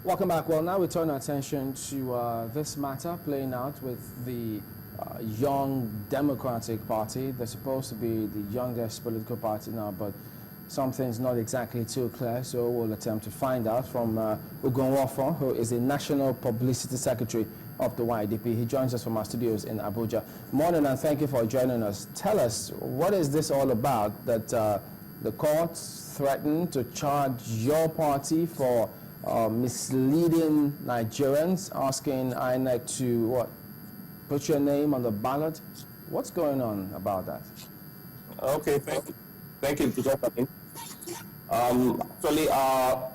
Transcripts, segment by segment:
Welcome back. Well, now we turn our attention to this matter playing out with the Young Democratic Party. They're supposed to be the youngest political party now, but something's not exactly too clear, so we'll attempt to find out from Ugo Uwofo, who is the National Publicity Secretary of the YDP. He joins us from our studios in Abuja. Morning, and thank you for joining us. Tell us, what is this all about that the courts threatened to charge your party for misleading Nigerians, asking INEC to, what, put your name on the ballot? What's going on about that? Okay, thank you. Thank you, Mr. Chairman. Actually, our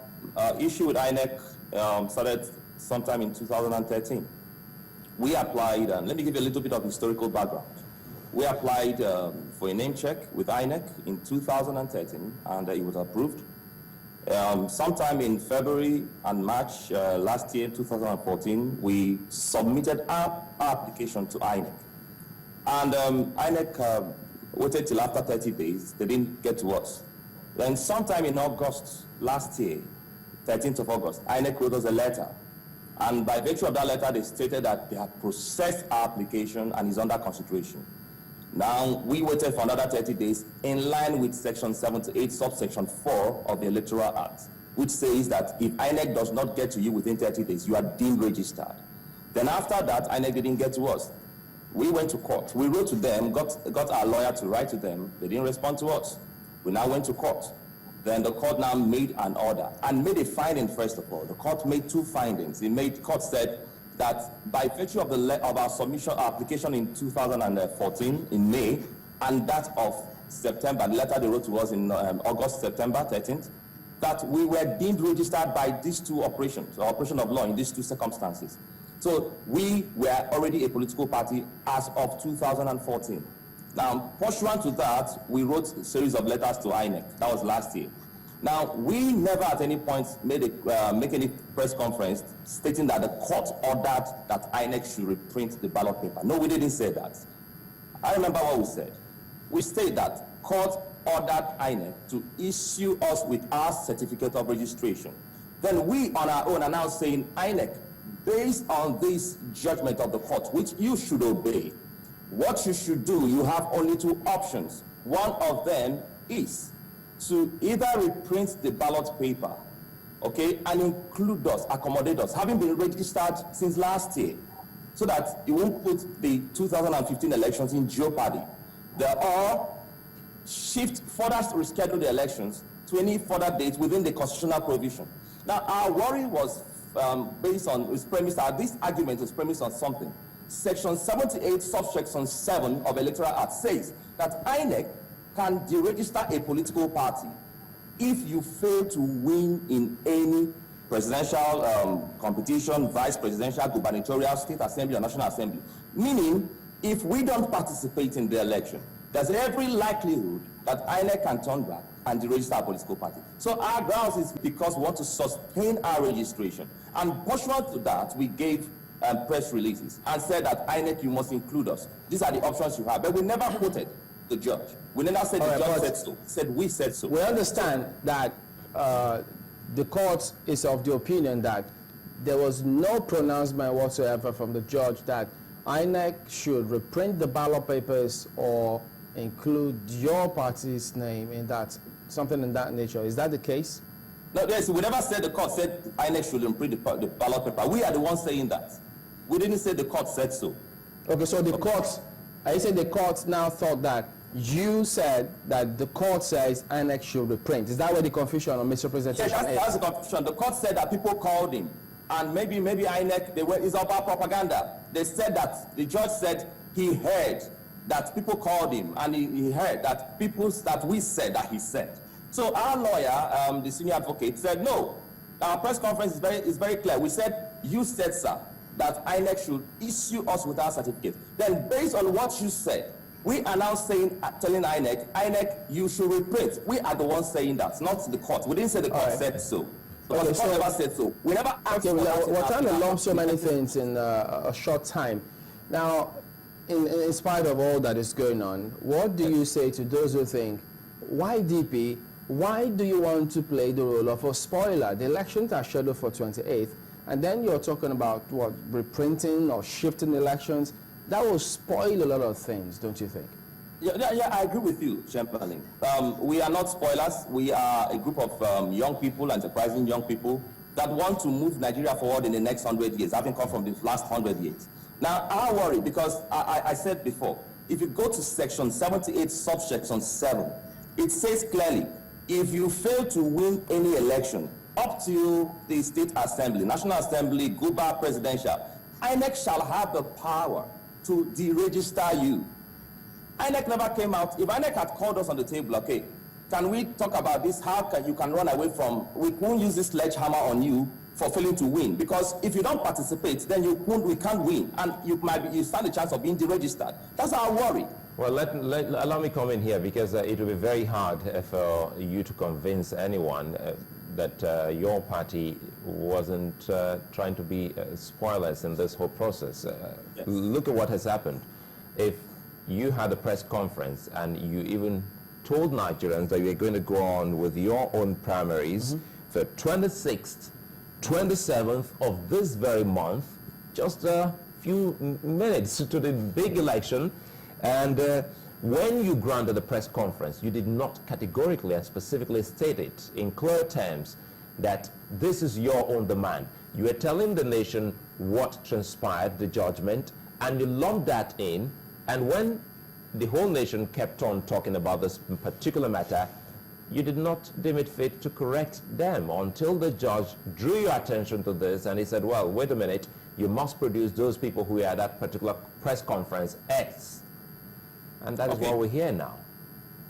issue with INEC started sometime in 2013. We applied, and let me give you a little bit of historical background. We applied for a name check with INEC in 2013, and it was approved. Sometime in February and March last year, 2014, we submitted our application to INEC. And INEC waited till after 30 days. They didn't get to us. Then sometime in August last year, 13th of August, INEC wrote us a letter. And by virtue of that letter, they stated that they had processed our application and is under consideration. Now, we waited for another 30 days in line with Section 78, subsection 4 of the Electoral Act, which says that if INEC does not get to you within 30 days, you are deemed registered. Then after that, INEC didn't get to us. We went to court. We wrote to them, got our lawyer to write to them. They didn't respond to us. We now went to court. Then the court now made an order and made a finding, first of all. The court made two findings. The court said that by virtue of our submission application in 2014, in May, and that of September, the letter they wrote to us in August, September 13th, that we were deemed registered by these two operations, operation of law in these two circumstances. So we were already a political party as of 2014. Now, pursuant to that, we wrote a series of letters to INEC. That was last year. Now, we never at any point make any press conference stating that the court ordered that INEC should reprint the ballot paper. No, we didn't say that. I remember what we said. We said that court ordered INEC to issue us with our certificate of registration. Then we, on our own, are now saying, INEC, based on this judgment of the court, which you should obey, what you should do, you have only two options. One of them is to either reprint the ballot paper, okay, and include us, accommodate us, having been registered since last year, so that you won't put the 2015 elections in jeopardy. Or further reschedule the elections to any further date within the constitutional provision. Now, our worry was based on, this argument is premised on something. Section 78, subsection 7 of Electoral Act says that INEC can deregister a political party if you fail to win in any presidential competition, vice presidential, gubernatorial, state assembly, or national assembly. Meaning, if we don't participate in the election, there's every likelihood that INEC can turn back and deregister a political party. So our grounds is because we want to sustain our registration. And pursuant to that, we gave press releases and said that INEC, you must include us. These are the options you have. But we never quoted the judge. We never said the judge said so. Said we said so. We understand that the court is of the opinion that there was no pronouncement whatsoever from the judge that INEC should reprint the ballot papers or include your party's name in that, something in that nature. Is that the case? No, yes, we never said the court said INEC should imprint the ballot paper. We are the ones saying that. We didn't say the court said so. Okay, so the court, I said the court now thought that you said that the court says INEC should reprint. Is that where the confusion or misrepresentation is? That's the confusion. The court said that people called him, and maybe INEC, it's about propaganda. They said that, the judge said he heard that people called him, and he heard that we said that he said. So our lawyer, the senior advocate, said no. Our press conference is very clear. We said, you said, sir, that INEC should issue us with our certificate. Then based on what you said, we are now telling INEC, you should reprint. We are the ones saying that, not the court. We didn't say the court said so. Because the court never said so. We never asked for that. We're trying to lump so many things in a short time. Now, in spite of all that is going on, what do you say to those who think YDP why do you want to play the role of a spoiler? The elections are scheduled for 28th, and then you're talking about, what, reprinting or shifting elections? That will spoil a lot of things, don't you think? Yeah, I agree with you, Chairman. We are not spoilers. We are a group of young people, enterprising young people, that want to move Nigeria forward in the next 100 years, having come from the last 100 years. Now, I worry because I said before, if you go to section 78, subsection 7, it says clearly, if you fail to win any election up to the State Assembly, National Assembly, Guba presidential, INEC shall have the power to deregister you. INEC never came out. If INEC had called us on the table, okay, can we talk about this? How you can run away from, we won't use this sledgehammer on you for failing to win. Because if you don't participate, then we can't win. And you stand a chance of being deregistered. That's our worry. Well, allow me come in here, because it will be very hard for you to convince anyone that your party wasn't trying to be spoilers in this whole process. Yes. Look at what has happened. If you had a press conference and you even told Nigerians that you were going to go on with your own primaries for 26th, 27th of this very month, just a few minutes to the big election, and when you granted the press conference, you did not categorically and specifically state it in clear terms that this is your own demand. You were telling the nation what transpired, the judgment, and you lumped that in, and when the whole nation kept on talking about this particular matter, you did not deem it fit to correct them until the judge drew your attention to this, and he said, well, wait a minute, you must produce those people who were at that particular press conference X. And that is why we're here now.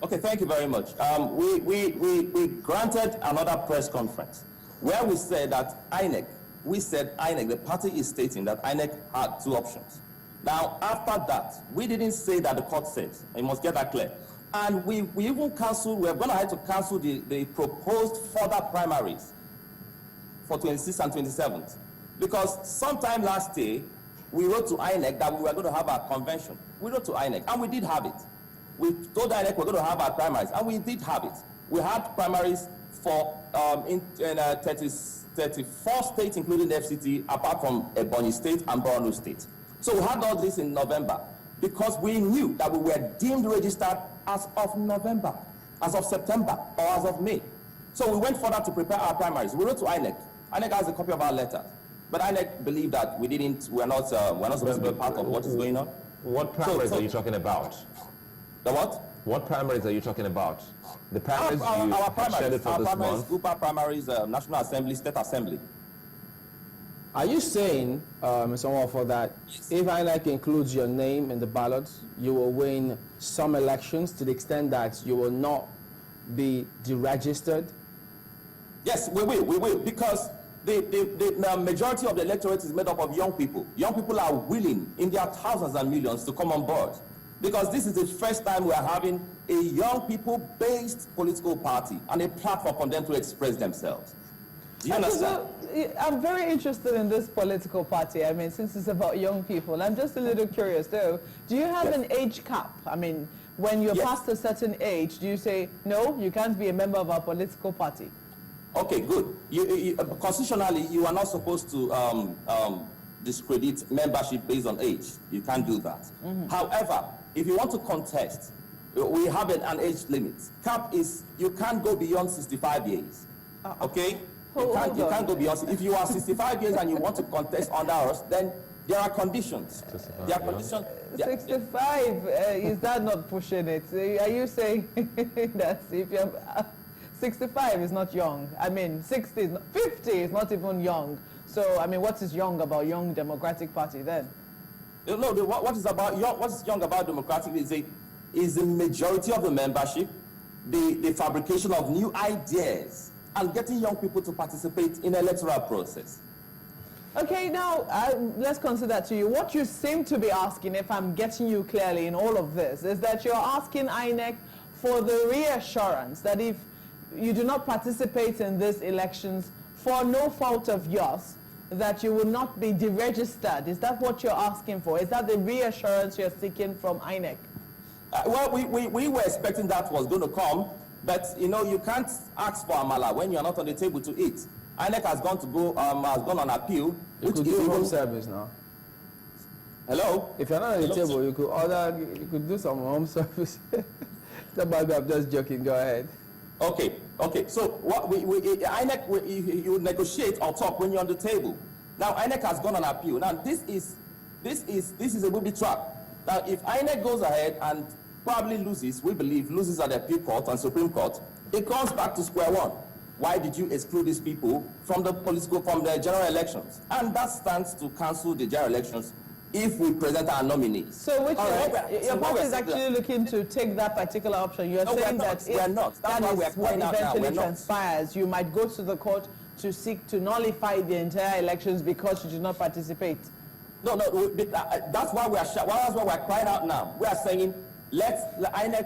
Okay, thank you very much. We granted another press conference where we said that INEC, the party is stating that INEC had two options. Now, after that, we didn't say that the court said. You must get that clear. And we even canceled, we're going to have to cancel the proposed further primaries for 26th and 27th. Because sometime last year, we wrote to INEC that we were going to have our convention. We wrote to INEC, and we did have it. We told INEC we're going to have our primaries, and we did have it. We had primaries for 34 states, including the FCT, apart from Ebonyi State and Borno State. So we had all this in November because we knew that we were deemed registered as of November, as of September, or as of May. So we went further to prepare our primaries. We wrote to INEC. INEC has a copy of our letter. But INEC believed that we're not supposed to be part of what is going on. What primaries are you talking about? The what? What primaries are you talking about? The primaries our primaries, for this month? Guba primaries, National Assembly, State Assembly. Are you saying, Mr. Uwofo, that if INEC includes your name in the ballot, you will win some elections to the extent that you will not be deregistered? Yes, we will, because the majority of the electorate is made up of young people. Young people are willing, in their thousands and millions, to come on board. Because this is the first time we are having a young people-based political party and a platform for them to express themselves. Do you understand? I'm very interested in this political party. I mean, since it's about young people, I'm just a little curious, though. Do you have an age cap? I mean, when you're past a certain age, do you say, no, you can't be a member of our political party? Okay, good. Constitutionally, you are not supposed to discredit membership based on age. You can't do that. However, if you want to contest, we have an age limit. Cap is, you can't go beyond 65 years. Okay? You can't go beyond. If you are 65 years and you want to contest under us, then there are conditions. There are conditions. 65, is that not pushing it? Are you saying that if you're 65 is not young? I mean, 60 is not, 50 is not even young. So, I mean, what is young about Young Democratic Party then? No, what is young about Democratic is the majority of the membership, the fabrication of new ideas, and getting young people to participate in the electoral process. Okay, now let's consider that to you. What you seem to be asking, if I'm getting you clearly in all of this, is that you're asking INEC for the reassurance that if you do not participate in these elections for no fault of yours, that you will not be deregistered. Is that what you're asking for? Is that the reassurance you're seeking from INEC? Well, we were expecting that was going to come But you know, you can't ask for amala when you are not on the table to eat. INEC has gone on appeal. You could do home service now. Hello? If you're not on the table, you could do some home service. I'm just joking. Go ahead. Okay. So what INEC, you negotiate or talk when you're on the table. Now INEC has gone on appeal. Now this is a booby trap. Now if INEC goes ahead and probably loses, we believe loses at the appeal court and Supreme Court, it comes back to square one. Why did you exclude these people from the general elections? And that stands to cancel the general elections if we present our nominees. So which your party is actually looking to take that particular option. You're saying that if that is what eventually transpires, you might go to the court to seek to nullify the entire elections because you did not participate. No, that's why we're crying out now. We are saying, let INEC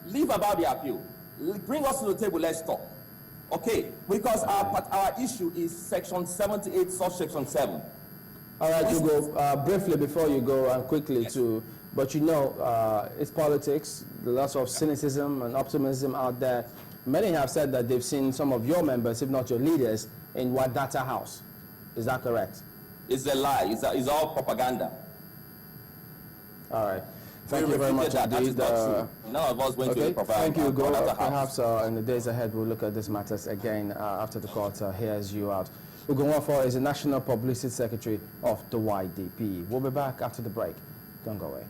leave about the appeal. Bring us to the table, let's talk. Okay, because our issue is section 78, subsection 7. All right, Ugo, briefly before you go and quickly but you know, it's politics, lots of cynicism and optimism out there. Many have said that they've seen some of your members, if not your leaders, in Wadata House. Is that correct? It's a lie. It's all propaganda. All right. Thank you very much indeed. None of us went to the propaganda. Thank you, Ugo. Perhaps in the days ahead we'll look at these matters again after the court hears you out. Ugo Uwofo is the National Publicity Secretary of the YDP. We'll be back after the break. Don't go away.